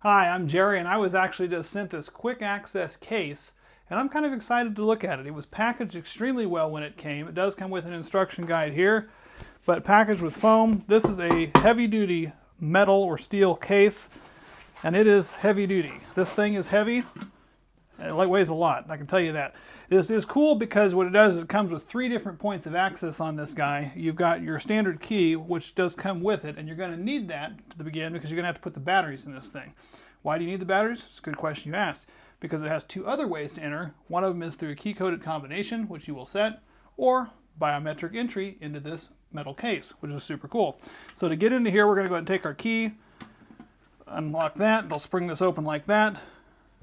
Hi, I'm Jerry, and I was actually just sent this quick access case, and I'm kind of excited to look at it. It was packaged extremely well when it came. It does come with an instruction guide here, but packaged with foam. This is a heavy-duty metal or steel case, and it is heavy-duty. This thing is heavy, and it weighs a lot, I can tell you that. This is cool because what it does is it comes with 3 different points of access on this guy. You've got your standard key, which does come with it, and you're going to need that to the beginning because you're going to have to put the batteries in this thing. Why do you need the batteries? It's a good question you asked. Because it has 2 other ways to enter. One of them is through a key-coded combination, which you will set, or biometric entry into this metal case, which is super cool. So to get into here, we're going to go ahead and take our key, unlock that. It'll spring this open like that.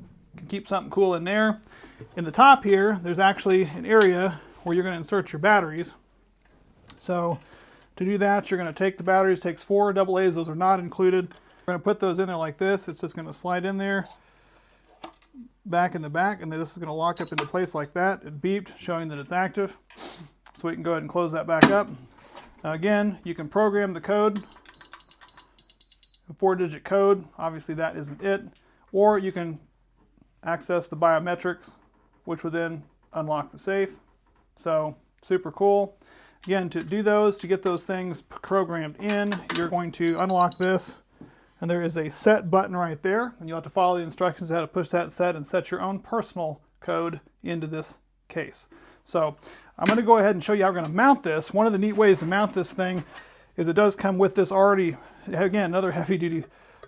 You can keep something cool in there. In the top here, there's actually an area where you're going to insert your batteries. So to do that, you're going to take the batteries. It takes 4 AA's. Those are not included. We're going to put those in there like this. It's just going to slide in there, back in the back, and then this is going to lock up into place like that. It beeped, showing that it's active. So we can go ahead and close that back up. Now again, you can program the code, a 4-digit code. Obviously that isn't it. Or you can access the biometrics, which would then unlock the safe. So super cool. Again, to do those, to get those things programmed in, you're going to unlock this, and there is a set button right there, and you'll have to follow the instructions how to push that set and set your own personal code into this case. So I'm going to go ahead and show you how we're going to mount this. One of the neat ways to mount this thing is it does come with this already, again, another heavy-duty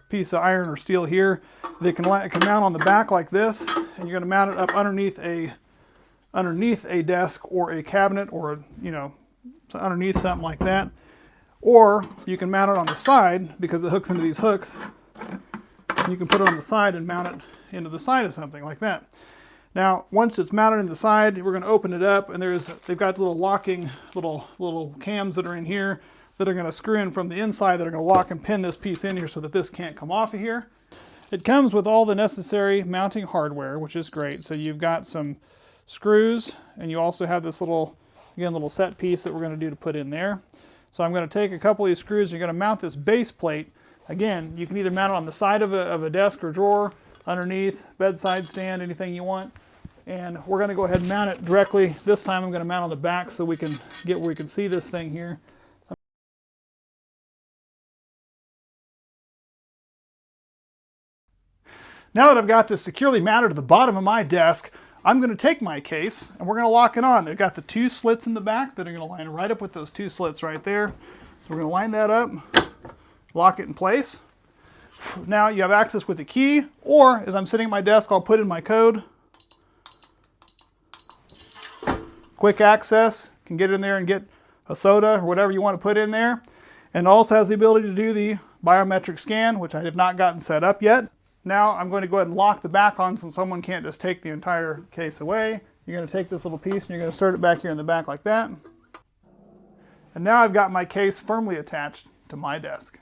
piece of iron or steel here. It can mount on the back like this, and you're going to mount it up underneath a desk or a cabinet, or so underneath something like that. Or you can mount it on the side because it hooks into these hooks. You can put it on the side and mount it into the side of something like that. Now, once it's mounted in the side, we're going to open it up, and they've got little locking little cams that are in here that are going to screw in from the inside that are going to lock and pin this piece in here so that this can't come off of here. It comes with all the necessary mounting hardware, which is great. So you've got some screws, and you also have this little set piece that we're going to do to put in there. So I'm going to take a couple of these screws. You're going to mount this base plate. Again, you can either mount it on the side of a desk or drawer, underneath, bedside stand, anything you want. And we're going to go ahead and mount it directly. This time I'm going to mount on the back so we can get where we can see this thing here. Now that I've got this securely mounted to the bottom of my desk, I'm going to take my case and we're going to lock it on. They've got the 2 slits in the back that are going to line right up with those 2 slits right there. So we're going to line that up, lock it in place. Now you have access with the key, or as I'm sitting at my desk, I'll put in my code. Quick access, can get in there and get a soda or whatever you want to put in there. And it also has the ability to do the biometric scan, which I have not gotten set up yet. Now I'm going to go ahead and lock the back on so someone can't just take the entire case away. You're going to take this little piece and you're going to insert it back here in the back like that. And now I've got my case firmly attached to my desk.